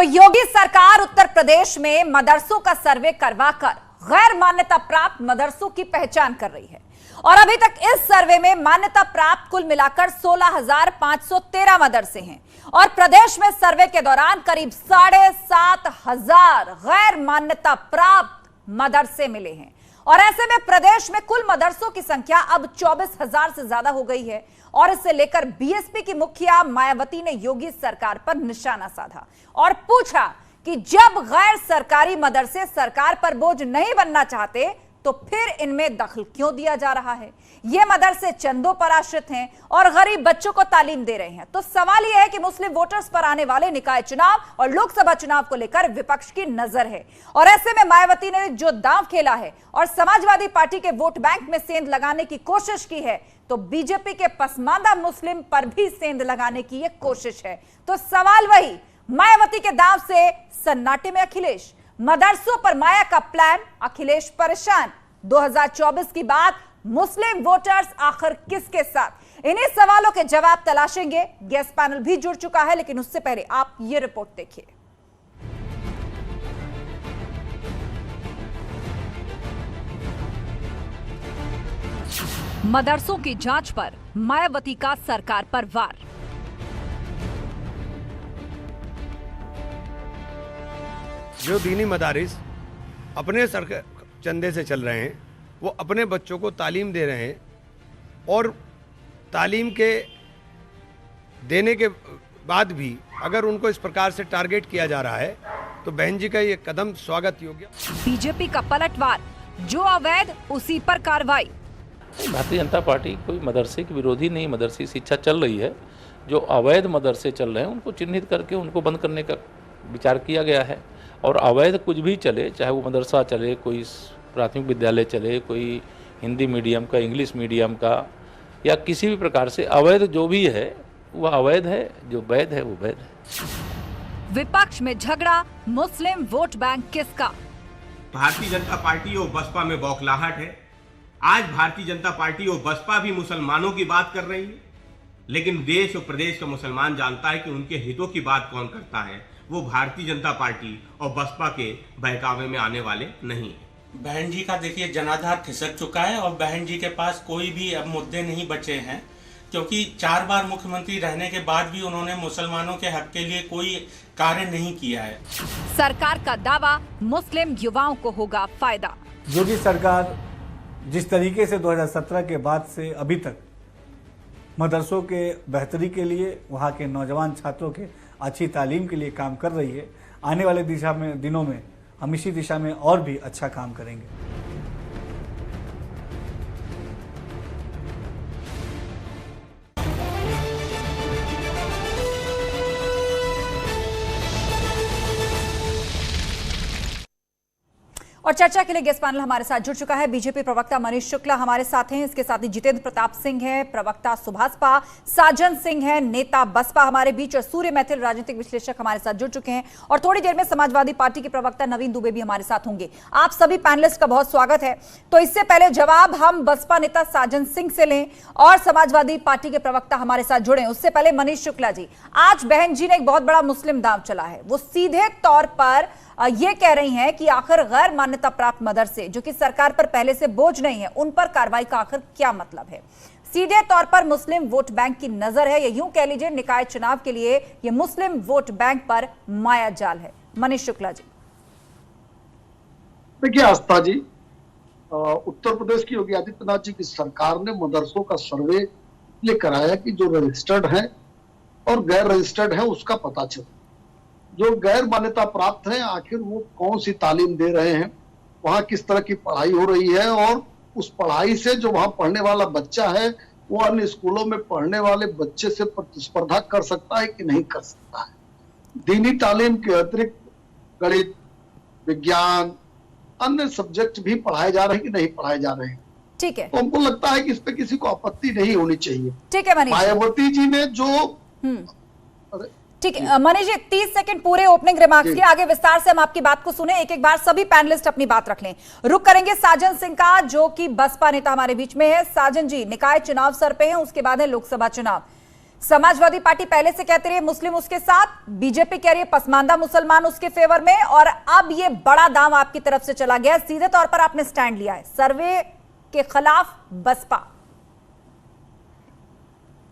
तो योगी सरकार उत्तर प्रदेश में मदरसों का सर्वे करवाकर गैर मान्यता प्राप्त मदरसों की पहचान कर रही है और अभी तक इस सर्वे में मान्यता प्राप्त कुल मिलाकर 16,513 मदरसे हैं और प्रदेश में सर्वे के दौरान करीब 7,500 गैर मान्यता प्राप्त मदरसे मिले हैं और ऐसे में प्रदेश में कुल मदरसों की संख्या अब 24,000 से ज्यादा हो गई है और इसे लेकर बीएसपी की मुखिया मायावती ने योगी सरकार पर निशाना साधा और पूछा कि जब गैर सरकारी मदरसे सरकार पर बोझ नहीं बनना चाहते तो फिर इनमें दखल क्यों दिया जा रहा है। ये मदरसे चंदों पर आश्रित हैं और गरीब बच्चों को तालीम दे रहे हैं। तो सवाल यह है कि मुस्लिम वोटर्स पर आने वाले निकाय चुनाव और लोकसभा चुनाव को लेकर विपक्ष की नजर है और ऐसे में मायावती ने जो दांव खेला है और समाजवादी पार्टी के वोट बैंक में सेंध लगाने की कोशिश की है तो बीजेपी के पसमानदा मुस्लिम पर भी सेंध लगाने की यह कोशिश है। तो सवाल वही, मायावती के दांव से सन्नाटे में अखिलेश, मदरसों पर माया का प्लान, अखिलेश परेशान, 2024 की बात, मुस्लिम वोटर्स आखिर किसके साथ? इन्हीं सवालों के जवाब तलाशेंगे। गेस्ट पैनल भी जुड़ चुका है लेकिन उससे पहले आप ये रिपोर्ट देखिए। मदरसों की जांच पर मायावती का सरकार पर वार। जो दीनी मदारिस अपने सरकार चंदे से चल रहे हैं वो अपने बच्चों को तालीम दे रहे हैं और तालीम के देने के बाद भी अगर उनको इस प्रकार से टारगेट किया जा रहा है तो बहन जी का ये कदम स्वागत योग्य। बीजेपी का पलटवार, जो अवैध उसी पर कार्रवाई। भारतीय जनता पार्टी कोई मदरसे की विरोधी नहीं, मदरसी शिक्षा चल रही है। जो अवैध मदरसे चल रहे हैं उनको चिन्हित करके उनको बंद करने का विचार किया गया है और अवैध कुछ भी चले, चाहे वो मदरसा चले, कोई प्राथमिक विद्यालय चले, कोई हिंदी मीडियम का, इंग्लिश मीडियम का या किसी भी प्रकार से अवैध जो भी है वह अवैध है, जो वैध है वो वैध है। विपक्ष में झगड़ा, मुस्लिम वोट बैंक किसका? भारतीय जनता पार्टी और बसपा में बौखलाहट है। आज भारतीय जनता पार्टी और बसपा भी मुसलमानों की बात कर रही है, लेकिन देश और प्रदेश का मुसलमान जानता है कि उनके हितों की बात कौन करता है। वो भारतीय जनता पार्टी और बसपा के बहकावे में आने वाले नहीं है। बहन जी का देखिए जनाधार खिसक चुका है और बहन जी के पास कोई भी अब मुद्दे नहीं बचे हैं, क्योंकि 4 बार मुख्यमंत्री रहने के बाद भी उन्होंने मुसलमानों के हक के लिए कोई कार्य नहीं किया है। सरकार का दावा, मुस्लिम युवाओं को होगा फायदा। योगी सरकार जिस तरीके से 2017 के बाद से अभी तक मदरसों के बेहतरी के लिए, वहाँ के नौजवान छात्रों के अच्छी तालीम के लिए काम कर रही है, आने वाले दिनों में हम इसी दिशा में और भी अच्छा काम करेंगे। और चर्चा के लिए गेस्ट पैनल हमारे साथ जुड़ चुका है। बीजेपी प्रवक्ता मनीष शुक्ला हमारे साथ हैं, इसके साथ ही जितेंद्र प्रताप सिंह है, प्रवक्ता सुभाषपा, साजन सिंह है, नेता बसपा हमारे बीच, और सूर्य मैथिल राजनीतिक विश्लेषक हमारे साथ जुड़ चुके हैं और थोड़ी देर में समाजवादी पार्टी के प्रवक्ता नवीन दुबे भी हमारे साथ होंगे। आप सभी पैनलिस्ट का बहुत स्वागत है। तो इससे पहले जवाब हम बसपा नेता साजन सिंह से लें और समाजवादी पार्टी के प्रवक्ता हमारे साथ जुड़े। उससे पहले मनीष शुक्ला जी, आज बहन जी ने एक बहुत बड़ा मुस्लिम दांव चला है। वो सीधे तौर पर ये कह रही हैं कि आखिर गैर मान्यता प्राप्त मदरसे जो कि सरकार पर पहले से बोझ नहीं है, उन पर कार्रवाई का आखिर क्या मतलब है? सीधे तौर पर मुस्लिम वोट बैंक की नजर है, या यूं कह लीजिए निकाय चुनाव के लिए ये मुस्लिम वोट बैंक पर माया जाल है। मनीष शुक्ला जी। देखिए आस्था जी, उत्तर प्रदेश की योगी आदित्यनाथ जी की सरकार ने मदरसों का सर्वे ये कराया कि जो रजिस्टर्ड है और गैर रजिस्टर्ड है उसका पता चले। जो गैर मान्यता प्राप्त है आखिर वो कौन सी तालीम दे रहे हैं, वहाँ किस तरह की पढ़ाई हो रही है और उस पढ़ाई से जो वहाँ पढ़ने वाला बच्चा है वो अन्य स्कूलों में पढ़ने वाले बच्चे से प्रतिस्पर्धा कर सकता है कि नहीं कर सकता है। दीनी तालीम के अतिरिक्त गणित, विज्ञान, अन्य सब्जेक्ट भी पढ़ाए जा रहे हैं कि नहीं पढ़ाए जा रहे हैं। ठीक है, तो हमको लगता है कि इस पे किसी को आपत्ति नहीं होनी चाहिए। ठीक है मनीष, मायावती जी ने जो ठीक है मनीष जी, 30 सेकंड पूरे ओपनिंग रिमार्क्स के, आगे विस्तार से हम आपकी बात को सुने। एक एक बार सभी पैनलिस्ट अपनी बात रख लें। रुक करेंगे साजन सिंह का, जो कि बसपा नेता हमारे बीच में है। साजन जी, निकाय चुनाव सर पे है, उसके बाद है लोकसभा चुनाव। समाजवादी पार्टी पहले से कहती रही है मुस्लिम उसके साथ, बीजेपी कह रही है पसमानदा मुसलमान उसके फेवर में, और अब ये बड़ा दांव आपकी तरफ से चला गया है। सीधे तौर पर आपने स्टैंड लिया है सर्वे के खिलाफ बसपा।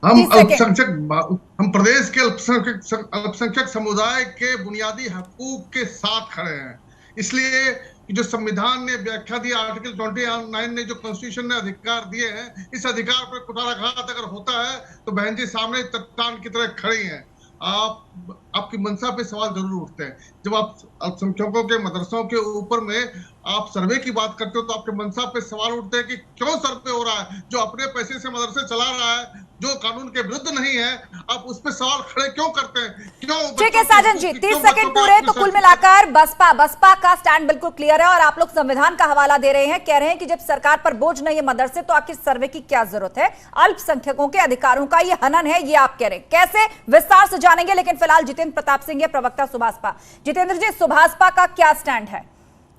हम प्रदेश के अल्पसंख्यक समुदाय के बुनियादी हकूक के साथ खड़े हैं। इसलिए जो संविधान ने व्याख्या दी, आर्टिकल 29 ने जो कॉन्स्टिट्यूशन ने अधिकार दिए हैं, इस अधिकार पर कुठाराघात अगर होता है तो बहन जी सामने चट्टान की तरह खड़ी हैं। आपकी मंशा पे सवाल जरूर उठते हैं। जब आप अल्पसंख्यकों के मदरसों के ऊपर में आप सर्वे की बात करते हो तो आपके मंशा पे सवाल उठते हैं कि क्यों सर्वे हो रहा है? जो अपने पैसे से मदरसे चला रहा है, जो कानून के विरुद्ध नहीं है, आप उस पर सवाल खड़े क्यों करते हैं? क्यों? ठीक है साजन जी, 30 सेकंड पूरे। तो कुल मिलाकर बसपा का स्टैंड बिल्कुल क्लियर है और आप लोग संविधान का हवाला दे रहे हैं, कह रहे हैं कि जब सरकार पर बोझ नहीं है मदरसे तो आखिर सर्वे की क्या जरूरत है? अल्पसंख्यकों के अधिकारों का ये हनन है, ये आप कह रहे हैं। कैसे, विस्तार से जानेंगे, लेकिन फिलहाल जितेंद्र प्रताप सिंह, प्रवक्ता सुभाषपा। जितेंद्र जी, सुभाषपा का क्या स्टैंड है?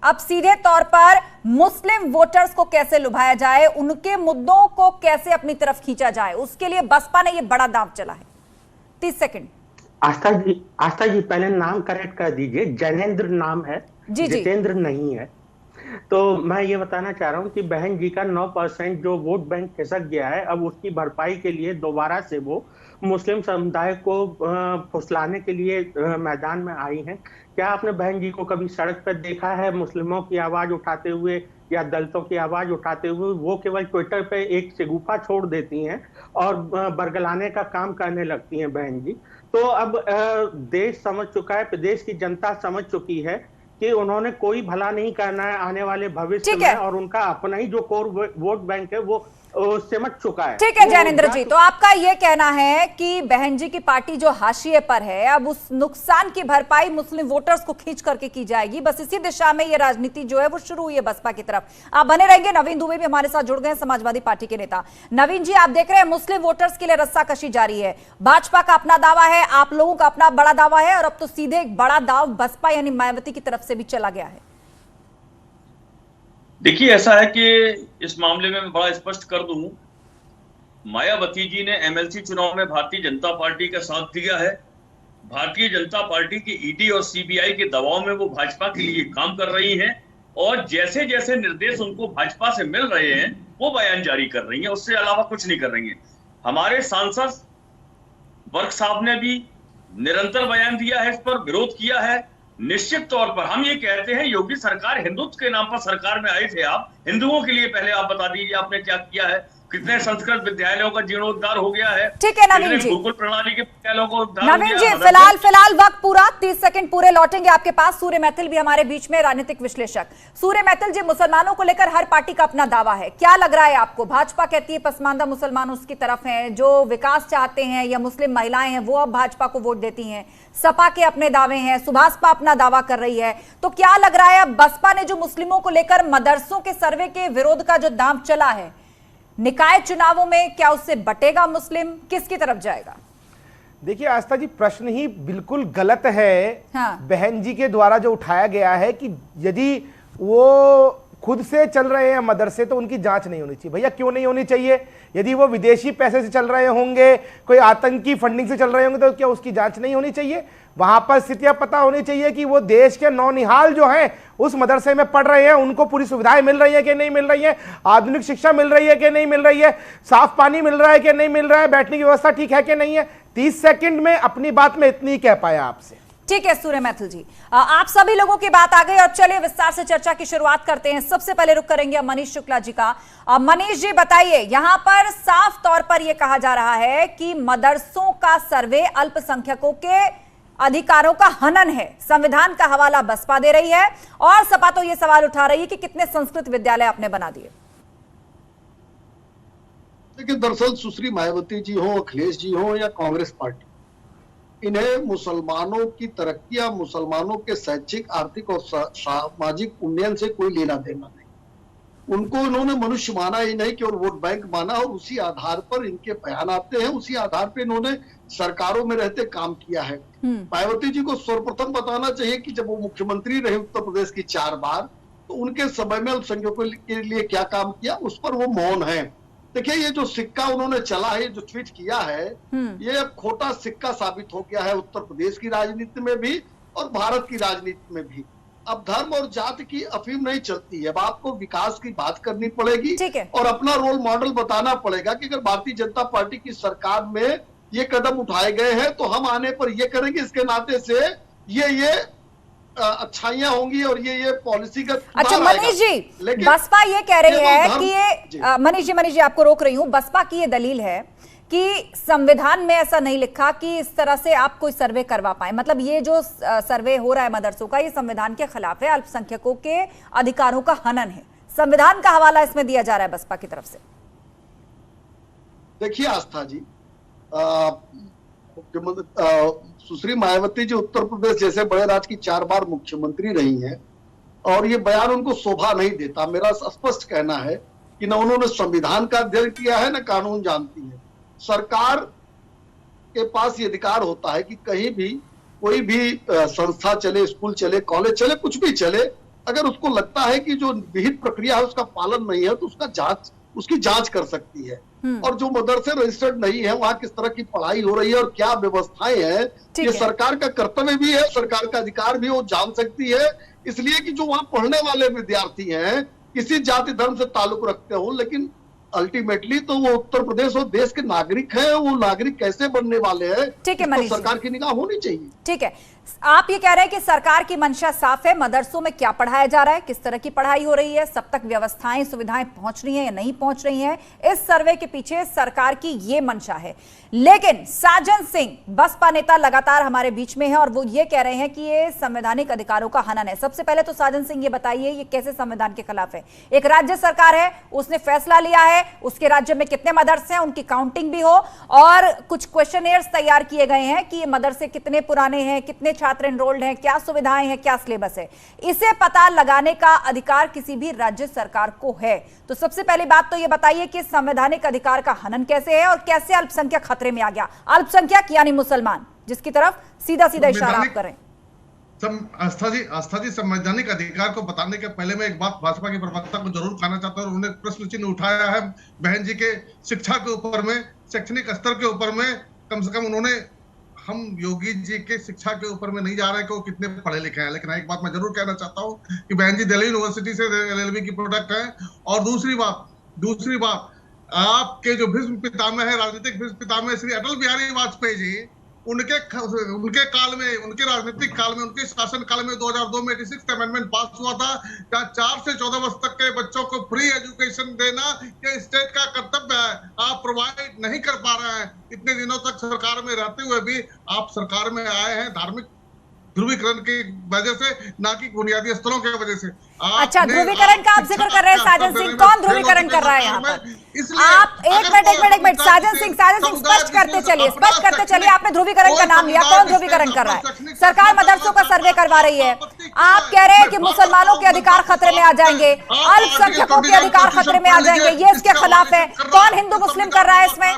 अब सीधे तौर पर मुस्लिम वोटर्स को कैसे लुभाया जाए, उनके मुद्दों को कैसे अपनी तरफ खींचा जाए, उसके लिए बसपा ने यह बड़ा दांव चला है। 30 सेकंड। आस्था जी पहले नाम करेक्ट कर दीजिए, जैनेंद्र नाम है, जितेंद्र नहीं है। तो मैं ये बताना चाह रहा हूँ कि बहन जी का 9% जो वोट बैंक खिसक गया है, अब उसकी भरपाई के लिए दोबारा से वो मुस्लिम समुदाय को फुसलाने के लिए मैदान में आई हैं। क्या आपने बहन जी को कभी सड़क पर देखा है मुस्लिमों की आवाज उठाते हुए या दलितों की आवाज उठाते हुए? वो केवल ट्विटर पे एक शगुफा छोड़ देती हैं और बरगलाने का काम करने लगती हैं बहन जी। तो अब देश समझ चुका है, प्रदेश की जनता समझ चुकी है कि उन्होंने कोई भला नहीं करना है आने वाले भविष्य में, और उनका अपना ही जो कोर वोट बैंक है वो सिमट चुका है। ठीक है जैनेंद्र जी, तो आपका यह कहना है कि बहन जी की पार्टी जो हाशिए पर है, अब उस नुकसान की भरपाई मुस्लिम वोटर्स को खींच करके की जाएगी। बस इसी दिशा में ये राजनीति जो है वो शुरू हुई है बसपा की तरफ। आप बने रहेंगे। नवीन दुबे भी हमारे साथ जुड़ गए, समाजवादी पार्टी के नेता। नवीन जी, आप देख रहे हैं मुस्लिम वोटर्स के लिए रस्साकशी जारी है। भाजपा का अपना दावा है, आप लोगों का अपना बड़ा दावा है, और अब तो सीधे एक बड़ा दाव बसपा यानी मायावती की तरफ से भी चला गया है। देखिए, ऐसा है कि इस मामले में मैं बड़ा स्पष्ट कर दूं, मायावती जी ने एमएलसी चुनाव में भारतीय जनता पार्टी का साथ दिया है। भारतीय जनता पार्टी की ईडी और सीबीआई के दबाव में वो भाजपा के लिए काम कर रही हैं, और जैसे जैसे निर्देश उनको भाजपा से मिल रहे हैं वो बयान जारी कर रही हैं, उससे अलावा कुछ नहीं कर रही हैं। हमारे सांसद वर्क साहब ने भी निरंतर बयान दिया है, इस पर विरोध किया है। निश्चित तौर पर हम ये कहते हैं, योगी सरकार हिंदुत्व के नाम पर सरकार में आए थे, आप हिंदुओं के लिए पहले आप बता दीजिए आपने क्या किया है। कितने संस्कृत विद्यालयों का जीर्णोद्धार हो गया है। ठीक है नवीन जी, गुरुकुल प्रणाली के विद्यालयों को नवीन जी फिलहाल वक्त पूरा, 30 सेकंड पूरे, लौटेंगे आपके पास। सूर्य मैथिल भी हमारे बीच में, राजनीतिक विश्लेषक। सूर्य मैथिल जी, मुसलमानों को लेकर हर पार्टी का अपना दावा है, क्या लग रहा है आपको? भाजपा कहती है पसमानदा मुसलमान उसकी तरफ हैं, जो विकास चाहते हैं या मुस्लिम महिलाएं हैं वो अब भाजपा को वोट देती हैं। सपा के अपने दावे हैं, सुभाषपा अपना दावा कर रही है। तो क्या लग रहा है अब बसपा ने जो मुस्लिमों को लेकर मदरसों के सर्वे के विरोध का जो दांव चला है, निकाय चुनावों में क्या उससे बटेगा मुस्लिम, किसकी तरफ जाएगा? देखिए आस्था जी, प्रश्न ही बिल्कुल गलत है। हाँ। बहन जी के द्वारा जो उठाया गया है कि यदि वो खुद से चल रहे हैं मदरसे तो उनकी जांच नहीं होनी चाहिए। भैया क्यों नहीं होनी चाहिए? यदि वो विदेशी पैसे से चल रहे होंगे, कोई आतंकी फंडिंग से चल रहे होंगे, तो क्या उसकी जांच नहीं होनी चाहिए? वहां पर स्थितियां पता होनी चाहिए कि वो देश के नौनिहाल जो हैं उस मदरसे में पढ़ रहे हैं, उनको पूरी सुविधाएं मिल रही है कि नहीं मिल रही है, आधुनिक शिक्षा मिल रही है कि नहीं मिल रही है, साफ पानी मिल रहा है कि नहीं मिल रहा है, बैठने की व्यवस्था ठीक है कि नहीं है। 30 सेकंड में अपनी बात में इतनी कह पाया आपसे। ठीक है सूर्य मैथिल जी, आप सभी लोगों की बात आ गई और चलिए विस्तार से चर्चा की शुरुआत करते हैं। सबसे पहले रुक करेंगे मनीष शुक्ला जी का। मनीष जी बताइए, यहां पर साफ तौर पर यह कहा जा रहा है कि मदरसों का सर्वे अल्पसंख्यकों के अधिकारों का हनन है, संविधान का हवाला बसपा दे रही है, और सपा तो यह सवाल उठा रही है कि कितने संस्कृत विद्यालय आपने बना दिए। लेकिन दरअसल सुश्री मायावती जी हो, अखिलेश जी हो या कांग्रेस पार्टी, इन्हें मुसलमानों की तरक्की या मुसलमानों के शैक्षिक, आर्थिक और सामाजिक उन्नयन से कोई लेना देना नहीं। उनको इन्होंने मनुष्य माना ही नहीं, केवल वोट बैंक माना, और उसी आधार पर इनके बयान आते हैं, उसी आधार पर इन्होंने सरकारों में रहते काम किया है। मायावती जी को सर्वप्रथम बताना चाहिए कि जब वो मुख्यमंत्री रहे उत्तर प्रदेश की 4 बार, तो उनके समय में अल्पसंख्यकों के लिए क्या काम किया उस पर वो मौन है। देखिए ये जो सिक्का उन्होंने चला है, जो ट्वीट किया है, ये अब खोटा सिक्का साबित हो गया है उत्तर प्रदेश की राजनीति में भी और भारत की राजनीति में भी। अब धर्म और जाति की अफीम नहीं चलती है, अब आपको विकास की बात करनी पड़ेगी और अपना रोल मॉडल बताना पड़ेगा कि अगर भारतीय जनता पार्टी की सरकार में ये कदम उठाए गए हैं तो हम आने पर ये करेंगे, इसके नाते से ये अच्छाइयां होंगी और ये पॉलिसीगत। अच्छा मनीष जी, बसपा ये कह रही है कि ये मनीष जी आपको रोक रही हूं, बसपा की ये दलील है कि संविधान में ऐसा नहीं लिखा कि इस तरह से आप कोई सर्वे करवा पाए, मतलब ये जो सर्वे हो रहा है मदरसों का, ये संविधान के खिलाफ है, अल्पसंख्यकों के अधिकारों का हनन है। संविधान का हवाला इसमें दिया जा रहा है बसपा की तरफ से। देखिए आस्था जी, सुश्री मायावती जी उत्तर प्रदेश जैसे बड़े राज्य की 4 बार मुख्यमंत्री रही हैं और ये बयान उनको शोभा नहीं देता। मेरा स्पष्ट कहना है कि न उन्होंने संविधान का अध्ययन किया है न कानून जानती है। सरकार के पास ये अधिकार होता है कि कहीं भी कोई भी संस्था चले, स्कूल चले, कॉलेज चले, कुछ भी चले, अगर उसको लगता है कि जो विहित प्रक्रिया है उसका पालन नहीं है तो उसकी जांच कर सकती है। और जो मदरसे रजिस्टर्ड नहीं है वहां किस तरह की पढ़ाई हो रही है और क्या व्यवस्थाएं हैं, ये सरकार का कर्तव्य भी है, सरकार का अधिकार भी वो जान सकती है। इसलिए कि जो वहां पढ़ने वाले विद्यार्थी हैं किसी जाति धर्म से ताल्लुक रखते हो, लेकिन अल्टीमेटली तो वो उत्तर प्रदेश और देश के नागरिक हैं, वो नागरिक कैसे बनने वाले हैं, ठीक है मनीष, सरकार की निगाह होनी चाहिए। ठीक है, आप ये कह रहे हैं कि सरकार की मंशा साफ है, मदरसों में क्या पढ़ाया जा रहा है, किस तरह की पढ़ाई हो रही है, सब तक व्यवस्थाएं सुविधाएं पहुंच रही हैं या नहीं पहुंच रही हैं, इस सर्वे के पीछे सरकार की ये मंशा है। लेकिन साजन सिंह बसपा नेता लगातार हमारे बीच में है और वो ये कह रहे हैं कि ये संवैधानिक अधिकारों का हनन है। सबसे पहले तो साजन सिंह ये बताइए, ये कैसे संविधान के खिलाफ है? एक राज्य सरकार है, उसने फैसला लिया है, उसके राज्य में कितने मदरसे हैं उनकी काउंटिंग भी हो और कुछ क्वेश्चनेयर्स तैयार किए गए हैं कि ये मदरसे कितने पुराने हैं, कितने छात्र एनरोल्ड हैं, क्या सुविधाएं हैं, क्या सिलेबस है, इसे पता लगाने का अधिकार किसी भी राज्य सरकार को है। तो सबसे पहली बात तो ये बताइए कि संवैधानिक अधिकार का हनन कैसे है और कैसे अल्पसंख्यक खतरे में आ गया? अल्पसंख्यक यानी मुसलमान, जिसकी तरफ सीधा सीधा इशारा आप करें। आस्था जी संवैधानिक अधिकार को बताने के पहले मैं एक बात भाजपा के प्रवक्ता को जरूर कहना चाहता हूं। उन्होंने प्रश्न चिन्ह उठाया है बहन जी के शिक्षा के ऊपर में, शैक्षणिक स्तर के ऊपर में। कम से कम उन्होंने, हम योगी जी के शिक्षा के ऊपर में नहीं जा रहे कि वो कितने पढ़े लिखे हैं, लेकिन एक बात मैं जरूर कहना चाहता हूँ कि बहन जी दिल्ली यूनिवर्सिटी से LLB की प्रोडक्ट है। और दूसरी बात आपके जो भीष्म पितामह है, राजनीतिक भीष्म पितामह श्री अटल बिहारी वाजपेयी जी, उनके काल में, उनके राजनीतिक काल में, उनके शासन काल में 2002 में 86th अमेंडमेंट पास हुआ था। क्या 4 से 14 वर्ष तक के बच्चों को फ्री एजुकेशन देना ये स्टेट का कर्तव्य है? आप प्रोवाइड नहीं कर पा रहे हैं। इतने दिनों तक सरकार में रहते हुए भी आप सरकार में आए हैं धार्मिक ध्रुवीकरण की वजह से, ना कि बुनियादी स्तरों की वजह से। अच्छा, ध्रुवीकरण का आप जिक्र कर रहे हैं साजन सिंह, कौन ध्रुवीकरण कर रहा है यहाँ पर? आप एक मिनट साजन सिंह स्पष्ट करते चलिए, आपने ध्रुवीकरण का नाम लिया, कौन ध्रुवीकरण कर रहा है? सरकार मदरसों का सर्वे करवा रही है, आप कह रहे हैं कि मुसलमानों के अधिकार खतरे में आ जाएंगे, अल्पसंख्यकों के अधिकार खतरे में आ जाएंगे, ये इसके खिलाफ है। कौन हिंदू मुस्लिम कर रहा है इसमें?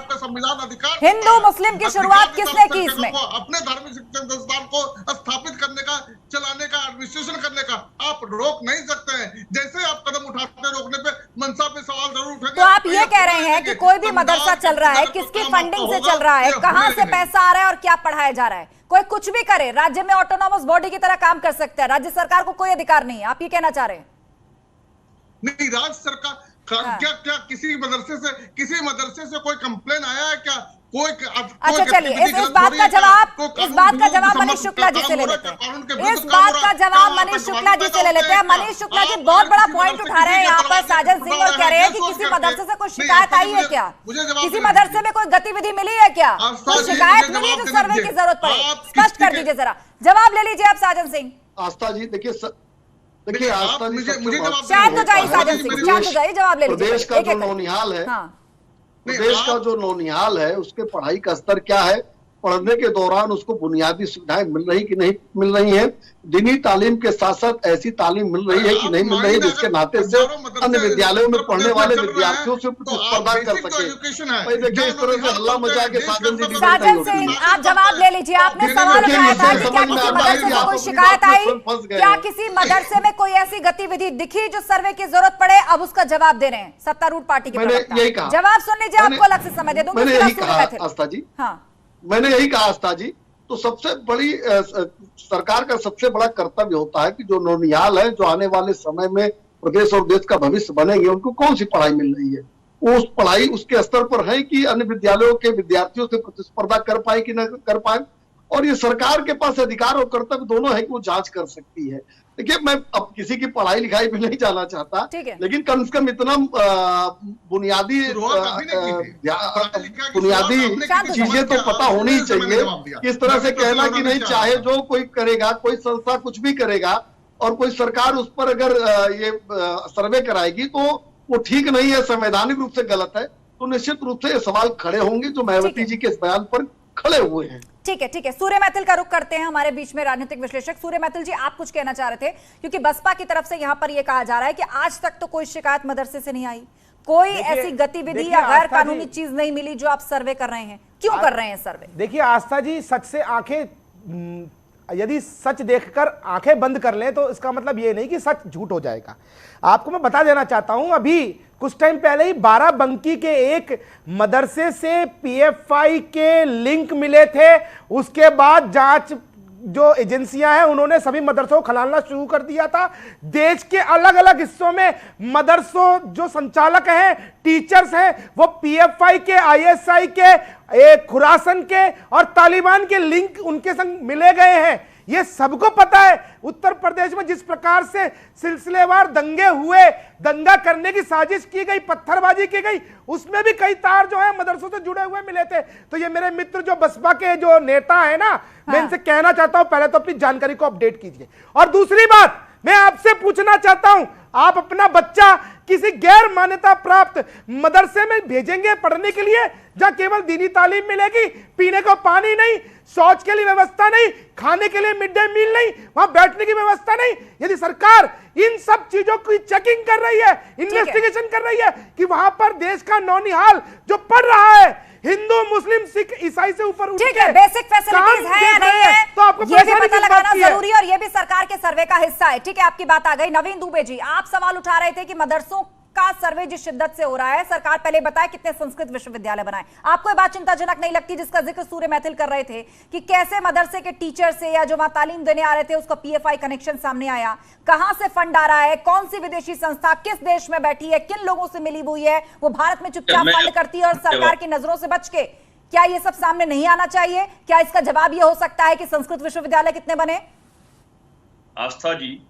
हिंदू मुस्लिम की शुरुआत किसने की इसमें? अपने धार्मिक शिक्षण संस्थान को स्थापित करने का, चलाने का, एडमिनिस्ट्रेशन करने का आप रोक नहीं सकते हैं। जैसे आप कदम उठाते हैं रोकने पे मनसा पे सवाल जरूर उठेंगे। तो आप ये कह रहे हैं कि कोई भी मदरसा चल रहा है, किसकी फंडिंग से चल रहा है, कहां से पैसा आ रहा है और क्या पढ़ाया जा रहा है, कोई कुछ भी करे, राज्य में ऑटोनॉमस बॉडी की तरह काम कर सकता है, राज्य सरकार को कोई अधिकार नहीं है, आप ये कहना चाह रहे हैं? नहीं, राज्य सरकार क्या किसी मदरसे से कोई कंप्लेन आया है क्या? अच्छा चलिए, इस बात का जवाब मनीष शुक्ला जी से ले लेते हैं। मनीष शुक्ला जी बहुत बड़ा पॉइंट उठा रहे हैं यहाँ पर साजन सिंह और कह रहे हैं कि किसी मदरसे से कोई शिकायत आई है क्या, किसी मदरसे में कोई गतिविधि मिली है क्या, कोई शिकायत मिली है जो सर्वे की जरूरत पड़े? स्पष्ट कर दीजिए, जरा जवाब ले लीजिए आप साजन सिंह। आस्था जी देखिए आस्था जी, शायद तो जाइए साजन सिंह, शायद तो जाइए, जवाब ले लीजिए। प्रदेश का जो नौनिहाल है, प्रदेश का जो नौनिहाल है उसके पढ़ाई का स्तर क्या है पढ़ने के दौरान उसको बुनियादी सुविधाएं मिल रही कि नहीं मिल रही है, दीनी तालीम के साथ साथ ऐसी तालीम मिल रही है कि नहीं मिल रही है जिसके नाते से अन्य विद्यालयों में पढ़ने वाले विद्यार्थियों से प्रतिस्पर्धा कर सके। देखिए इस तरह से हल्ला मचा के साजन सिंह आप जवाब ले लीजिए। आपने सवाल उठाया था कि क्या किसी मदरसे से कोई शिकायत आई, क्या किसी मदरसे में कोई ऐसी गतिविधि दिखी जो सर्वे की जरूरत पड़े? अब उसका जवाब दे रहे हैं सत्तारूढ़ पार्टी के प्रवक्ता। जवाब सुन लीजिए, आपको अलग से समय दे दूंगी। मैंने यही कहा आस्था जी, हाँ मैंने यही कहा आस्था जी। तो सबसे बड़ी सरकार का सबसे बड़ा कर्तव्य होता है कि जो नौनिहाल है, जो आने वाले समय में प्रदेश और देश का भविष्य बनेंगे, उनको कौन सी पढ़ाई मिल रही है, उस पढ़ाई उसके स्तर पर है कि अन्य विद्यालयों के विद्यार्थियों से प्रतिस्पर्धा कर पाए कि न कर पाए। और ये सरकार के पास अधिकार और कर्तव्य दोनों है कि वो जांच कर सकती है। देखिए मैं अब किसी की पढ़ाई लिखाई में नहीं जाना चाहता, लेकिन कम से कम इतना बुनियादी चीजें तो पता होनी चाहिए कि इस तरह से कहना कि नहीं चाहे जो कोई करेगा, कोई संस्था कुछ भी करेगा और कोई सरकार उस पर अगर ये सर्वे कराएगी तो वो ठीक नहीं है, संवैधानिक रूप से गलत है, तो निश्चित रूप से ये सवाल खड़े होंगे जो मायावती जी के इस बयान पर खड़े हुए हैं। ठीक है। सूर्य मैथिल का रुख करते हैं, हमारे बीच में राजनीतिक विश्लेषक। सूर्य मैथिल जी, आप कुछ कहना चाह रहे थे, क्योंकि बसपा की तरफ से यहाँ पर यह कहा जा रहा है कि आज तक तो कोई शिकायत मदरसे से नहीं आई, कोई ऐसी गतिविधि या गैर कानूनी चीज नहीं मिली जो आप सर्वे कर रहे हैं। क्यों कर रहे हैं सर्वे? देखिए आस्था जी, सच से आंखें, यदि सच देखकर आंखें बंद कर लें तो इसका मतलब ये नहीं कि सच झूठ हो जाएगा। आपको मैं बता देना चाहता हूं, अभी कुछ टाइम पहले ही बाराबंकी के एक मदरसे से पीएफआई के लिंक मिले थे। उसके बाद जांच जो एजेंसियां हैं उन्होंने सभी मदरसों को खलाना शुरू कर दिया था। देश के अलग अलग हिस्सों में मदरसों जो संचालक हैं, टीचर्स हैं, वो पीएफआई के, आईएसआई के, खुरासन के और तालिबान के लिंक उनके संग मिले गए हैं। ये सबको पता है। उत्तर प्रदेश में जिस प्रकार से सिलसिलेवार दंगे हुए, दंगा करने की साजिश की गई, पत्थरबाजी की गई, उसमें भी कई तार जो है मदरसों से जुड़े हुए मिले थे। तो ये मेरे मित्र जो बसपा के जो नेता है ना, मैं इनसे कहना चाहता हूं पहले तो अपनी जानकारी को अपडेट कीजिए। और दूसरी बात मैं आपसे पूछना चाहता हूं, आप अपना बच्चा किसी गैर मान्यता प्राप्त मदरसे में भेजेंगे पढ़ने के लिए, जहां केवल दीनी तालीम मिलेगी, पीने को पानी नहीं, शौच के लिए व्यवस्था नहीं, खाने के लिए मिड डे मील नहीं, वहां बैठने की व्यवस्था नहीं? यदि सरकार इन सब चीजों की चेकिंग कर रही है, इन्वेस्टिगेशन कर रही है कि वहां पर देश का नौनिहाल जो पढ़ रहा है, हिंदू, मुस्लिम, सिख, ईसाई से ऊपर उठ के बेसिक फैसिलिटीज है या नहीं है, तो आपको ये भी पता लगाना जरूरी है और ये भी सरकार के सर्वे का हिस्सा है। ठीक है, आपकी बात आ गई। नवीन दुबे जी, आप सवाल उठा रहे थे कि मदरसों का सर्वे जिस शिद्दत से हो रहा है, सरकार पहले बताए कितने संस्कृत विश्वविद्यालय बनाए। आपको ये बात चिंताजनक नहीं लगती, जिसका जिक्र सूर्य मैथिल कर रहे थे कि कैसे मदरसे के टीचर से या जो वहां तालीम देने आ रहे थे उसका पीएफआई कनेक्शन सामने आया, कहां से फंड आ रहा है, कौन सी विदेशी संस्था किस देश में बैठी है, किन लोगों से मिली हुई है, वो भारत में चुपचाप फंड करती है और सरकार की नजरों से बच के? क्या ये सब सामने नहीं आना चाहिए? क्या इसका जवाब ये हो सकता है कि संस्कृत विश्वविद्यालय कितने बने? आस्था जी,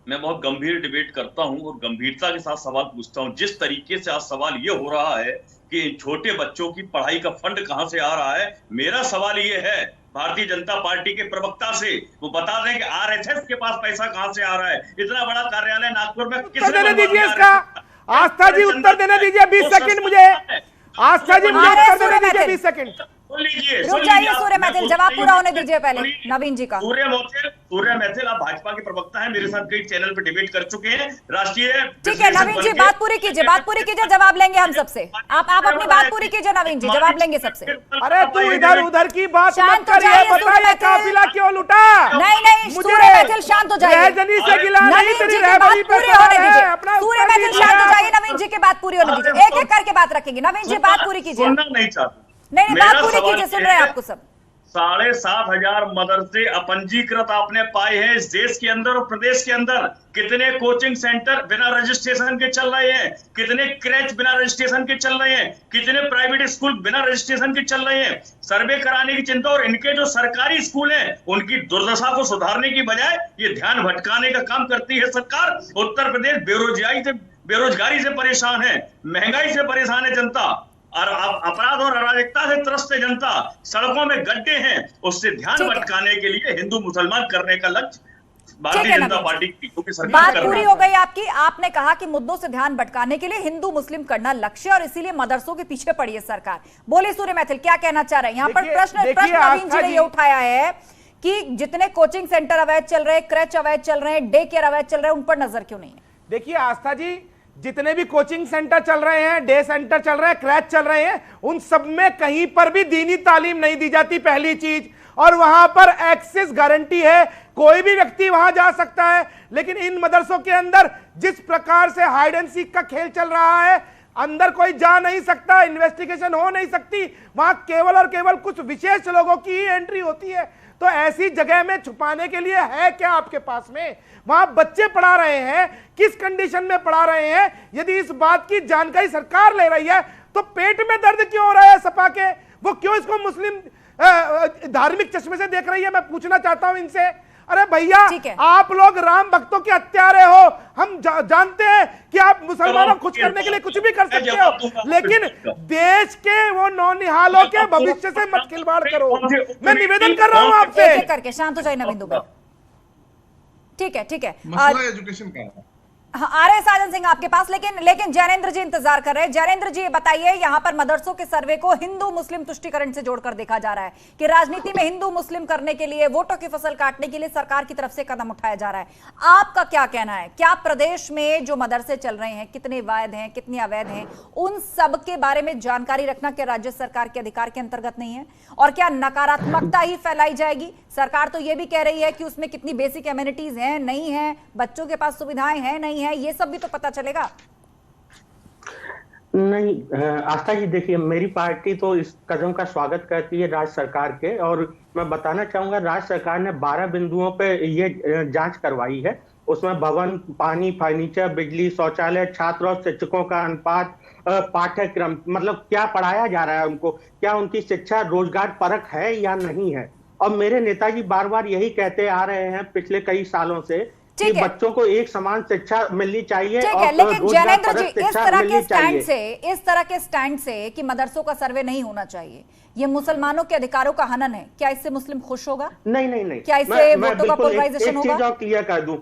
मैं बहुत गंभीर डिबेट करता हूं और गंभीरता के साथ सवाल पूछता हूं। जिस तरीके से आज सवाल ये हो रहा है कि इन छोटे बच्चों की पढ़ाई का फंड कहां से आ रहा है, मेरा सवाल ये है भारतीय जनता पार्टी के प्रवक्ता से, वो बता दें कि आरएसएस के पास पैसा कहां से आ रहा है। इतना बड़ा कार्यालय नागपुर में किसने दीजिए इसका? आस्था जी उत्तर देने दीजिए 20 सेकंड मुझे। आस्था जी मुझे उत्तर देने दीजिए 20 सेकंड। रुक जाइए सूर्य मैथिल, जवाब पूरा होने दीजिए पहले नवीन जी का। सूर्य मैथिल आप भाजपा के प्रवक्ता हैं, मेरे साथ कई चैनल पे डिबेट कर चुके हैं राष्ट्रीय। ठीक है नवीन जी, बात पूरी कीजिए, बात पूरी कीजिए, जवाब लेंगे हम सबसे। आप अपनी बात पूरी कीजिए नवीन जी, जवाब लेंगे सबसे। अरे तू इधर उधर की बात मत कर, ये बता ये काफिला क्यों लुटा? नहीं सूर्य मैथिल शांत हो जाइए। नवीन जी की बात पूरी होने दीजिए। सूर्य मैथिल शांत हो जाइए, नवीन जी की बात पूरी होने दीजिए। एक एक करके बात रखेंगे। नवीन जी बात पूरी कीजिए। नहीं चाहता, नहीं बात पूरी कीजिए, सुन रहे हैं आपको सब। 7,500 मदरसे अपंजीकृत आपने पाए हैं इस देश के अंदर और प्रदेश के अंदर। कितने कोचिंग सेंटर बिना रजिस्ट्रेशन के चल रहे हैं, कितने क्रैच बिना रजिस्ट्रेशन के चल रहे हैं, कितने प्राइवेट स्कूल बिना रजिस्ट्रेशन के चल रहे हैं। सर्वे कराने की चिंता और इनके जो सरकारी स्कूल हैं उनकी दुर्दशा को सुधारने की बजाय ये ध्यान भटकाने का काम करती है सरकार। उत्तर प्रदेश बेरोजगारी से परेशान है, महंगाई से परेशान है जनता, और अपराध और अराजकता से त्रस्त जनता, सड़कों में गड्ढे हैं, उससे ध्यान भटकाने के लिए हिंदू मुसलमान करने का लक्ष्य भारतीय जनता पार्टी की, क्योंकि सरकार बात कर पूरी रहा हो गई आपकी। आपने कहा कि मुद्दों से ध्यान भटकाने के लिए हिंदू मुस्लिम करना लक्ष्य और इसीलिए मदरसों के पीछे पड़ी है सरकार। बोले सूर्य मैथिल क्या कहना चाह रहे हैं यहाँ पर? प्रश्न नवीन जी ने ये उठाया है कि जितने कोचिंग सेंटर अवैध चल रहे हैं, क्रैच अवैध चल रहे हैं, डे केयर अवैध चल रहे हैं, उन पर नजर क्यों नहीं है? देखिए आस्था जी, जितने भी कोचिंग सेंटर चल रहे हैं, डे सेंटर चल रहे हैं, क्रैच चल रहे हैं, उन सब में कहीं पर भी दीनी तालीम नहीं दी जाती, पहली चीज। और वहां पर एक्सेस गारंटी है, कोई भी व्यक्ति वहां जा सकता है। लेकिन इन मदरसों के अंदर जिस प्रकार से हाइड एंड सीक का खेल चल रहा है, अंदर कोई जा नहीं सकता, इन्वेस्टिगेशन हो नहीं सकती, वहां केवल और केवल कुछ विशेष लोगों की ही एंट्री होती है। तो ऐसी जगह में छुपाने के लिए है क्या आपके पास में? वहां बच्चे पढ़ा रहे हैं, किस कंडीशन में पढ़ा रहे हैं? यदि इस बात की जानकारी सरकार ले रही है तो पेट में दर्द क्यों हो रहा है सपा के? वो क्यों इसको मुस्लिम धार्मिक चश्मे से देख रही है? मैं पूछना चाहता हूं इनसे। अरे भैया, आप लोग राम भक्तों के हत्यारे हो। हम जानते हैं कि आप मुसलमानों को खुश करने के लिए कुछ भी कर सकते हो, लेकिन देश के वो नौनिहालों के भविष्य से मत खिलवाड़ करो। मैं निवेदन कर रहा हूं आपसे। एक करके शांत हो जाए नवीन दुबे। ठीक है, ठीक है। मसला एजुकेशन का है। हाँ, आ रहे साजन सिंह आपके पास, लेकिन जैनेंद्र जी इंतजार कर रहे हैं। जैनेंद्र जी बताइए, यहाँ पर मदरसों के सर्वे को हिंदू मुस्लिम तुष्टिकरण से जोड़कर देखा जा रहा है कि राजनीति में हिंदू मुस्लिम करने के लिए, वोटों की फसल काटने के लिए सरकार की तरफ से कदम उठाया जा रहा है। आपका क्या कहना है? क्या प्रदेश में जो मदरसे चल रहे हैं, कितने वैध हैं, कितने अवैध हैं, उन सब के बारे में जानकारी रखना क्या राज्य सरकार के अधिकार के अंतर्गत नहीं है? और क्या नकारात्मकता ही फैलाई जाएगी? सरकार तो ये भी कह रही है कि उसमें कितनी बेसिक एमिनिटीज हैं, नहीं है, बच्चों के पास सुविधाएं हैं, नहीं है, ये सब भी तो पता चलेगा। नहीं आस्था जी, देखिए मेरी पार्टी तो इस कदम का स्वागत करती है राज्य सरकार के, और मैं बताना चाहूंगा राज्य सरकार ने 12 बिंदुओं पे ये जांच करवाई है। उसमें भवन, पानी, फर्नीचर, बिजली, शौचालय, छात्र और शिक्षकों का अनुपात, पाठ्यक्रम, मतलब क्या पढ़ाया जा रहा है उनको, क्या उनकी शिक्षा रोजगार परक है या नहीं है। और मेरे नेताजी बार बार यही कहते आ रहे हैं पिछले कई सालों से कि बच्चों को एक समान शिक्षा मिलनी चाहिए। ठीक है, लेकिन जैनेंद्र जी, इस तरह के स्टैंड से कि मदरसों का सर्वे नहीं होना चाहिए, ये मुसलमानों के अधिकारों का हनन है, क्या इससे मुस्लिम खुश होगा? नहीं। क्या इससे वोटों का पोलराइजेशन होगा? एक चीज और क्लियर कर दूं,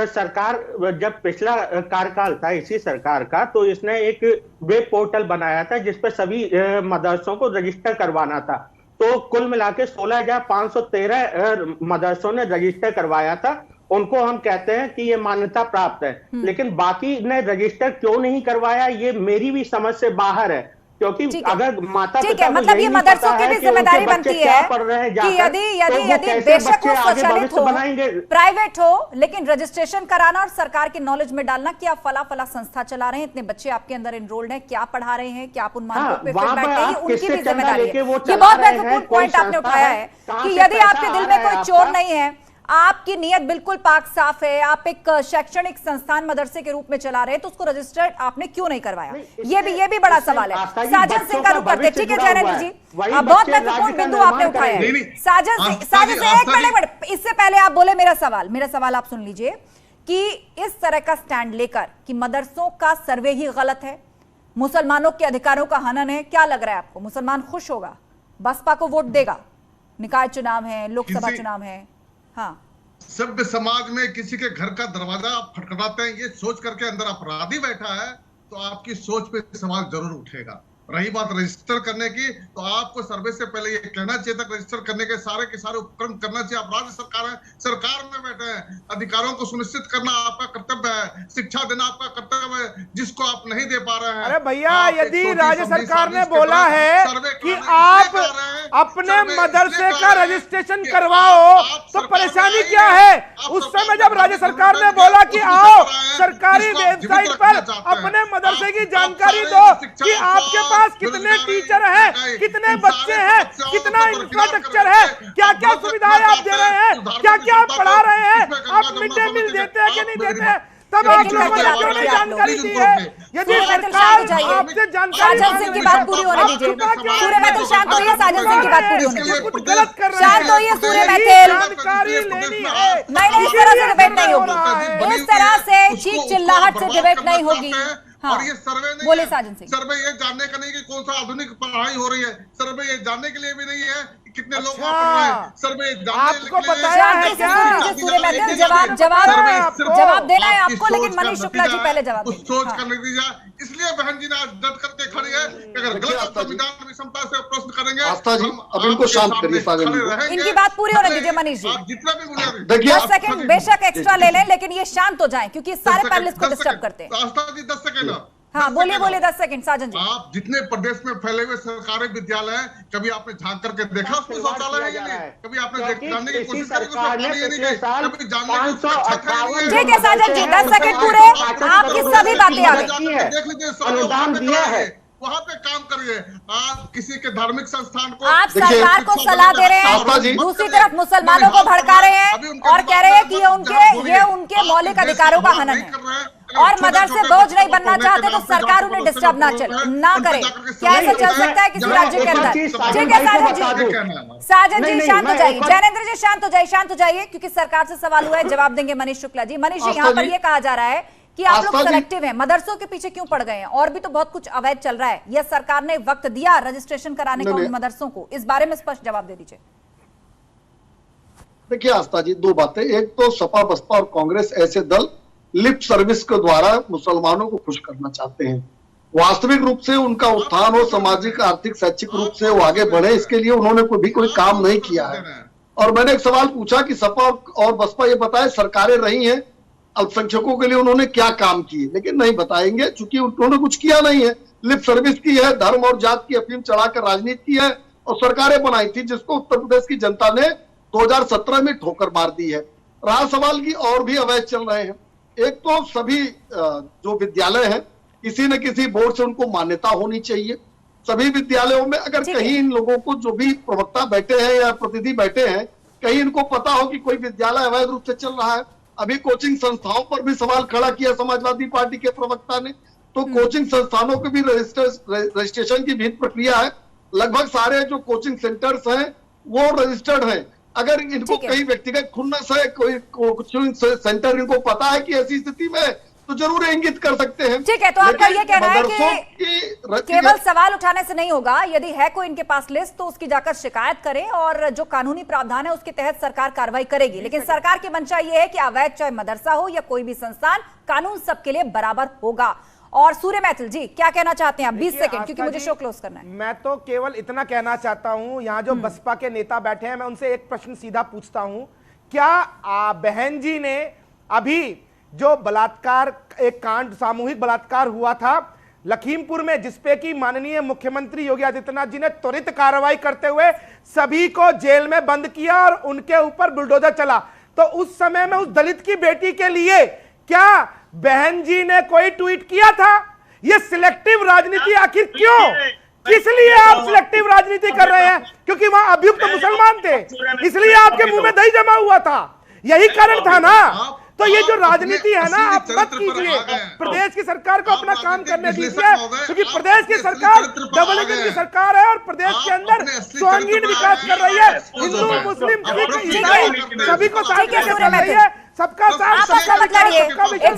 सरकार जब पिछला कार्यकाल था इसी सरकार का, तो इसने एक वेब पोर्टल बनाया था जिसपे सभी मदरसों को रजिस्टर करवाना था। तो कुल मिला के 16,513 मदरसों ने रजिस्टर करवाया था। उनको हम कहते हैं कि ये मान्यता प्राप्त है, लेकिन बाकी ने रजिस्टर क्यों नहीं करवाया, ये मेरी भी समझ से बाहर है। क्योंकि अगर माता पिता मतलब ये मदरसों की भी जिम्मेदारी बनती है कि यदि बेशक वो स्वचालित हो, प्राइवेट हो, लेकिन रजिस्ट्रेशन कराना और सरकार के नॉलेज में डालना कि आप फला संस्था चला रहे हैं, इतने बच्चे आपके अंदर एनरोल्ड हैं, क्या पढ़ा रहे हैं, क्या आप उन मानकों पे फिट बैठते हैं, उनकी भी जिम्मेदारी है। ये बहुत महत्वपूर्ण पॉइंट आपने उठाया है कि यदि आपके दिल में कोई चोर नहीं है, आपकी नियत बिल्कुल पाक साफ है, आप एक शैक्षणिक संस्थान मदरसे के रूप में चला रहे हैं, तो उसको रजिस्टर्ड आपने क्यों नहीं करवाया? ये भी बड़ा सवाल है। साजन सिंह का रुख करते। ठीक है जैनेंद्र जी, बहुत महत्वपूर्ण बिंदु आपने उठाया है। साजन सिंह, एक मिनट, इससे पहले आप बोले मेरा सवाल आप सुन लीजिए कि इस तरह का स्टैंड लेकर कि मदरसों का सर्वे ही गलत है, मुसलमानों के अधिकारों का हनन है, क्या लग रहा है आपको? मुसलमान खुश होगा, बसपा को वोट देगा? निकाय चुनाव है, लोकसभा चुनाव है। हाँ, सभ्य समाज में किसी के घर का दरवाजा आप खटखटाते हैं ये सोच करके अंदर अपराधी बैठा है, तो आपकी सोच पे सवाल जरूर उठेगा। रही बात रजिस्टर करने की, तो आपको सर्वे से पहले ये कहना चाहिए था रजिस्टर करने के सारे उपक्रम करना चाहिए। आप राज्य सरकार है, सरकार में बैठे हैं, अधिकारों को सुनिश्चित करना आपका कर्तव्य है, शिक्षा देना आपका कर्तव्य है, जिसको आप नहीं दे पा रहे हैं। अरे भैया, यदि राज्य सरकार ने बोला है कि आप अपने मदरसे का रजिस्ट्रेशन करवाओ, तो परेशानी क्या है? उस समय जब राज्य सरकार ने बोला कि आओ सरकारी वेबसाइट पर अपने मदरसे की जानकारी दो कि आपके कितने टीचर हैं, कितने बच्चे हैं, कितना इंफ्रास्ट्रक्चर है, क्या क्या सुविधाएं आप दे रहे हैं, क्या क्या आप पढ़ा रहे हैं, आप मिड डे मील देते हैं कि नहीं देते हैं, तब आप लोगों ने जानकारी दी है। यदि सरकार आपसे जानकारी, साजन सिंह की बात पूरी होने दीजिए। सूर्य मैथिल शांत होइए, साजन सिंह की बात पूरी होने दीजिए। कुछ गलत कर रहे हैं, शांत होइए सूर्य मैथिल। जानकारी लेनी है। नहीं, इस तरह से डिबेट नहीं होगी, इस तरह से चीख चिल्लाहट से डिबेट नहीं होगी। हाँ, और ये सर्वे नहीं बोले है, साजन सिंह। सर्वे ये जानने का नहीं कि कौन सा आधुनिक पढ़ाई हो रही है, सर्वे ये जानने के लिए भी नहीं है कि कितने लोग वहाँ पढ़ रहे हैं, सर्वे आपको बताया है क्या? जवाब देना है आपको, लेकिन मनीष शुक्ला जी पहले जवाब उस सोच का नतीजा। इसलिए बहन जी ने आज डट करके खड़ी है कि अगर गलत संविधान विषमता से प्रश्न करेंगे अब इनको शांत करिए। इनकी बात पूरी होने दीजिए मनीष जी। जितना भी बुनियादी 10 सेकंड बेशक एक्स्ट्रा ले लें, लेकिन ये शांत हो जाएं क्योंकि सारे पैनलिस्ट को डिस्टर्ब करते हैं। आस्था जी 10 सेकंड। हाँ बोलिए 10 सेकंड साजन जी। आप जितने प्रदेश में फैले हुए सरकारी विद्यालय हैं, कभी आपने झांक करके देखा उसमें शौचालय है या नहीं? कभी आपने जानने की कोशिश करी उसमें पानी है नहीं? कभी जानने की छत है नहीं? ठीक है साजन जी 10 सेकंड पूरे, आपकी सभी बातें आ गई। देख लीजिए अनुदान दिया है, वहाँ पे काम करिए। आप किसी के धार्मिक संस्थान को, आप सरकार को सलाह दे रहे हैं, दूसरी तरफ मुसलमानों को भड़का रहे हैं और कह रहे हैं कि ये उनके मौलिक अधिकारों का हनन है और मदरसे बोझ नहीं बनना चाहते तो सरकार उन्हें डिस्टर्ब ना करे। क्या ऐसा चल सकता है किसी राज्य के अंदर? ठीक है साजन जी शांत हो जाइए, जैनेंद्र जी शांत हो जाइए क्योंकि सरकार से सवाल हुआ है, जवाब देंगे मनीष शुक्ला जी। मनीष जी यहाँ पर ये कहा जा रहा है कि आप लोग सेलेक्टिव हैं, मदरसों के पीछे क्यों पड़ गए हैं? और भी तो बहुत कुछ अवैध चल रहा है। यह सरकार ने वक्त दिया रजिस्ट्रेशन कराने का उन मदरसों को, इस बारे में स्पष्ट जवाब दे दीजिए। देखिए आस्था जी, दो बातें। एक तो सपा बसपा और कांग्रेस ऐसे दल लिप सर्विस के द्वारा मुसलमानों को खुश करना चाहते हैं। वास्तविक रूप से उनका उत्थान हो, सामाजिक आर्थिक शैक्षिक रूप से वो आगे बढ़े, इसके लिए उन्होंने कोई काम नहीं किया है। और मैंने एक सवाल पूछा कि सपा और बसपा ये बताए सरकारें रही हैं, अल्पसंख्यकों के लिए उन्होंने क्या काम किए, लेकिन नहीं बताएंगे चूंकि उन्होंने कुछ किया नहीं है। लिप सर्विस की है, धर्म और जात की अफीम चढ़ाकर राजनीति की है और सरकारें बनाई थी जिसको उत्तर प्रदेश की जनता ने 2017 में ठोकर मार दी है। रहा सवाल की और भी अवैध चल रहे हैं। एक तो सभी जो विद्यालय हैं किसी न किसी बोर्ड से उनको मान्यता होनी चाहिए। सभी विद्यालयों में अगर कहीं इन लोगों को जो भी प्रवक्ता बैठे हैं या प्रतिनिधि बैठे हैं, कहीं इनको पता हो कि कोई विद्यालय अवैध रूप से चल रहा है। अभी कोचिंग संस्थाओं पर भी सवाल खड़ा किया समाजवादी पार्टी के प्रवक्ता ने, तो कोचिंग संस्थानों के भी रजिस्ट्रेशन की भी प्रक्रिया है। लगभग सारे जो कोचिंग सेंटर्स हैं वो रजिस्टर्ड हैं। अगर इनको कहीं व्यक्तिगत खुन्नस है, कोई कोचिंग सेंटर इनको पता है कि ऐसी स्थिति में, तो जरूर इंगित कर सकते हैं। ठीक है, तो आपका ये कहना है कि केवल सवाल उठाने से नहीं होगा, यदि है कोई इनके पास लिस्ट तो उसकी जाकर शिकायत करें और जो कानूनी प्रावधान है उसके तहत सरकार कार्रवाई करेगी। लेकिन सरकार की मंशा ये है कि अवैध चाहे मदरसा हो या कोई भी संस्थान, कानून सबके लिए बराबर होगा। और सूर्य मैथिल जी क्या कहना चाहते हैं? 20 सेकंड क्योंकि मुझे शो क्लोज करना है। मैं तो केवल इतना कहना चाहता हूं, यहाँ जो बसपा के नेता बैठे हैं, मैं उनसे एक प्रश्न सीधा पूछता हूं, क्या बहन जी ने अभी जो बलात्कार, एक कांड सामूहिक बलात्कार हुआ था लखीमपुर में, जिसपे कि माननीय मुख्यमंत्री योगी आदित्यनाथ जी ने त्वरित कार्रवाई करते हुए सभी को जेल में बंद किया और उनके ऊपर बुलडोजर चला, तो उस समय में उस दलित की बेटी के लिए क्या बहन जी ने कोई ट्वीट किया था? ये सिलेक्टिव राजनीति आखिर क्यों? किस लिए आप सिलेक्टिव राजनीति कर रहे हैं? क्योंकि वहां अभियुक्त मुसलमान थे, इसलिए आपके मुंह में दही जमा हुआ था, यही कारण था ना? तो ये जो राजनीति है ना, आप मत कीजिए। प्रदेश की सरकार को अपना काम करने दीजिए, क्योंकि प्रदेश की सरकार डबल इंजन की सरकार है और प्रदेश के अंदर सर्वांगीण विकास कर रही है। हिंदू, मुस्लिम, सभी को साथ लेकर चल रही है, सबका साथ। आपस में मत लड़िए। एक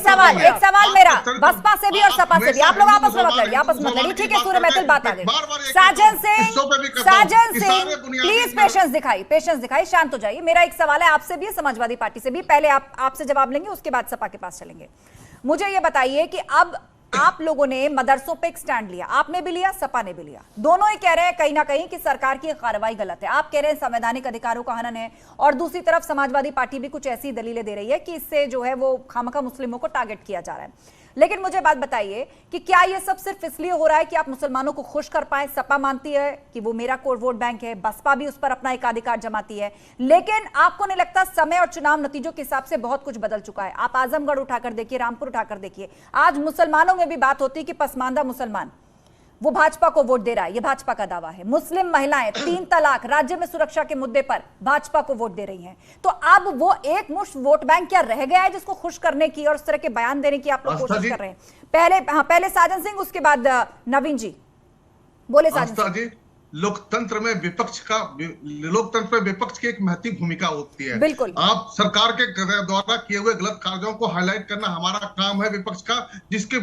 सवाल मेरा बसपा से भी और सपा से भी, आप लोग आपस में मत लड़िए। ठीक है, सूर्य मैथिल बात आ गई। साजन सिंह प्लीज पेशेंस दिखाई, शांत हो जाइए। मेरा एक सवाल है आपसे भी, समाजवादी पार्टी से भी। पहले आपसे जवाब लेंगे, उसके बाद सपा के पास चलेंगे। मुझे ये बताइए कि अब आप लोगों ने मदरसों पे एक स्टैंड लिया, आपने भी लिया, सपा ने भी लिया। दोनों ही कह रहे हैं कहीं ना कहीं कि सरकार की कार्रवाई गलत है। आप कह रहे हैं संवैधानिक अधिकारों का हनन है, और दूसरी तरफ समाजवादी पार्टी भी कुछ ऐसी दलीलें दे रही है कि इससे जो है वो खामखा मुस्लिमों को टारगेट किया जा रहा है। लेकिन मुझे बात बताइए कि क्या ये सब सिर्फ इसलिए हो रहा है कि आप मुसलमानों को खुश कर पाए? सपा मानती है कि वो मेरा कोर वोट बैंक है, बसपा भी उस पर अपना एकाधिकार जमाती है, लेकिन आपको नहीं लगता समय और चुनाव नतीजों के हिसाब से बहुत कुछ बदल चुका है? आप आजमगढ़ उठाकर देखिए, रामपुर उठाकर देखिए, आज मुसलमानों में भी बात होती है कि पसमानदा मुसलमान वो भाजपा को वोट दे रहा है, ये भाजपा का दावा है। मुस्लिम महिलाएं 3 तलाक, राज्य में सुरक्षा के मुद्दे पर भाजपा को वोट दे रही हैं। तो अब वो एक मुश्त वोट बैंक क्या रह गया है जिसको खुश करने की और उस तरह के बयान देने की आप लोग कोशिश कर रहे हैं? पहले साजन सिंह, उसके बाद नवीन जी। बोले साजन सिंह। लोकतंत्र में विपक्ष की एक महत्वपूर्ण भूमिका होती है। बिल्कुल। आप सरकार के द्वारा किए हुए गलत कार्यों को हाईलाइट करना हमारा काम है विपक्ष का, जिसके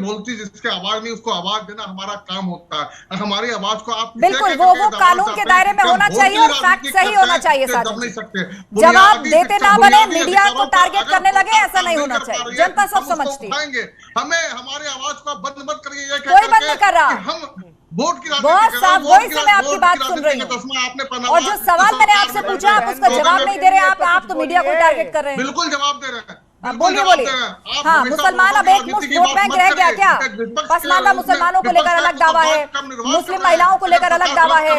आवाज नहीं उसको आवाज देना हमारा काम होता है। हमारी आवाज को आप बिल्कुल वो कानून के दायरे में होना चाहिए और फैक्ट सही होना चाहिए। नहीं सकते जवाब देते ना बने, मीडिया को टारगेट करने लगे, ऐसा नहीं होना चाहिए। जनता सब समझती है। हमें हमारी आवाज को बंद मत करिए, कोई बंद नहीं कर रहा। हम वोट की बहुत साफ, वही से मैं आपकी बात सुन रही हूँ। और जो सवाल मैंने आपसे पूछा आप उसका जवाब नहीं दे रहे। आप तो मीडिया को टारगेट कर रहे हैं। बिल्कुल जवाब दे रहे हैं। बोलिए बोलिए। हाँ, मुसलमान अब एक मुश्त वोट बैंक रह गया क्या? पसमानदा मुसलमानों को लेकर अलग दावा है, मुस्लिम महिलाओं को लेकर अलग दावा है।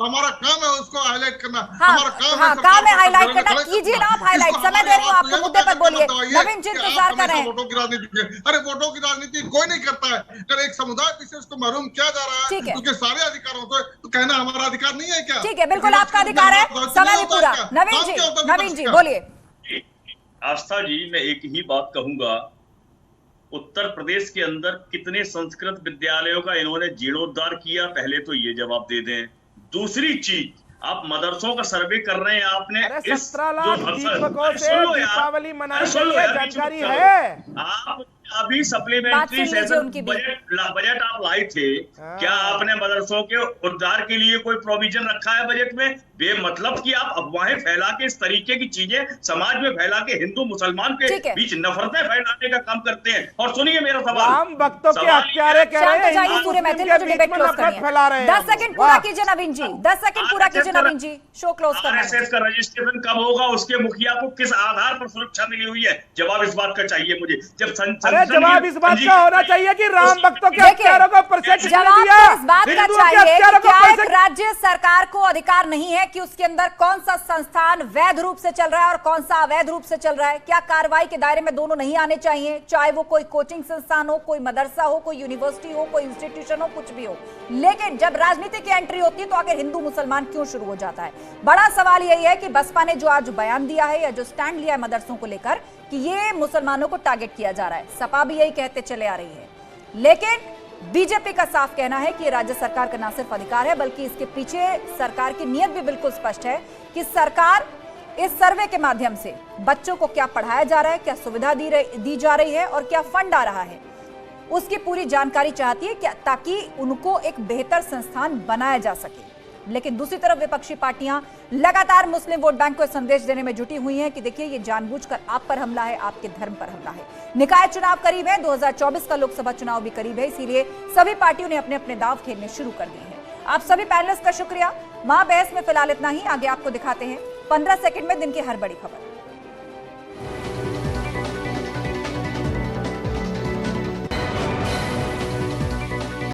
हमारा काम है उसको हाईलाइट करना। हाँ, काम है हाईलाइट करना। कीजिए ना आप हाईलाइट, समय दे रही हूँ आपको, मुद्दे पर बोलिए। नवीन जी इंतजार कर रहे हैं। वोटों की राजनीति, अरे वोटों की राजनीति कोई नहीं करता है। अगर एक समुदाय से उसको महरूम किया जा रहा है उसके सारे अधिकारों को, तो कहना हमारा अधिकार नहीं है क्या? ठीक है, बिल्कुल आपका अधिकार है। समय भी पूरा। नवीन जी बोलिए। आस्था जी, मैं एक ही बात कहूंगा, उत्तर प्रदेश के अंदर कितने संस्कृत विद्यालयों का इन्होंने जीर्णोद्धार किया, पहले तो ये जवाब दे दें। दूसरी चीज, आप मदरसों का सर्वे कर रहे हैं, आपने 17 लाख दीपकों से दीपावली मनाई गई है, जानकारी है। आप अभी सप्लीमेंट्री सेशन बजट आप लाए थे, क्या आपने मदरसों के उद्धार के लिए कोई प्रोविजन रखा है बजट में? बेमतलब कि आप अफवाहें फैला के इस तरीके की चीजें समाज में फैला के हिंदू मुसलमान के बीच नफरतें फैलाने का काम करते हैं। और सुनिए मेरा सवाल, राम भक्तों के हत्यारे कह रहे हैं, पूरे मैथिल में डिबेट क्लोज फैला रहे हैं। 10 सेकंड पूरा कीजिए नवीन जी, 10 सेकंड पूरा कीजिए नवीन जी, शो क्लोज करना है। आरएसएस का रजिस्ट्रेशन कब होगा? उसके मुखिया को किस आधार पर सुरक्षा मिली हुई है? जवाब इस बात का चाहिए मुझे। जवाब इस बात का होना चाहिए कि राम भक्तों के हत्यारों को परसेंट जवाब इस बात का चाहिए कि क्या एक राज्य सरकार को अधिकार नहीं है कि उसके अंदर कौन सा संस्थान वैध रूप से चल रहा है और कौन सा अवैध रूप से चल रहा है? क्या कार्रवाई के दायरे में दोनों नहीं आने चाहिए? चाहे वो कोई कोचिंग संस्थान हो, कोई मदरसा हो, कोई यूनिवर्सिटी हो, कोई इंस्टीट्यूशन हो, कुछ भी हो। लेकिन जब राजनीति की एंट्री होती है तो आखिर हिंदू मुसलमान क्यों शुरू हो जाता है? बड़ा सवाल यही है कि बसपा ने जो आज बयान दिया है या जो स्टैंड लिया है मदरसों को लेकर कि ये मुसलमानों को टारगेट किया जा रहा है, सपा भी यही कहते चले आ रही है। लेकिन बीजेपी का साफ कहना है कि राज्य सरकार का ना सिर्फ अधिकार है बल्कि इसके पीछे सरकार की नीयत भी बिल्कुल स्पष्ट है कि सरकार इस सर्वे के माध्यम से बच्चों को क्या पढ़ाया जा रहा है, क्या सुविधा दी जा रही है और क्या फंड आ रहा है, उसकी पूरी जानकारी चाहती है, क्या ताकि उनको एक बेहतर संस्थान बनाया जा सके। लेकिन दूसरी तरफ विपक्षी पार्टियां लगातार मुस्लिम वोट बैंक को संदेश देने में जुटी हुई हैं कि देखिए ये जानबूझकर आप पर हमला है, आपके धर्म पर हमला है। निकाय चुनाव करीब है, 2024 का लोकसभा चुनाव भी करीब है, इसीलिए सभी पार्टियों ने अपने अपने दांव खेलने शुरू कर दिए हैं। आप सभी पैनलिस्ट का शुक्रिया। महाबहस में फिलहाल इतना ही, आगे आपको दिखाते हैं 15 सेकंड में दिन की हर बड़ी खबर।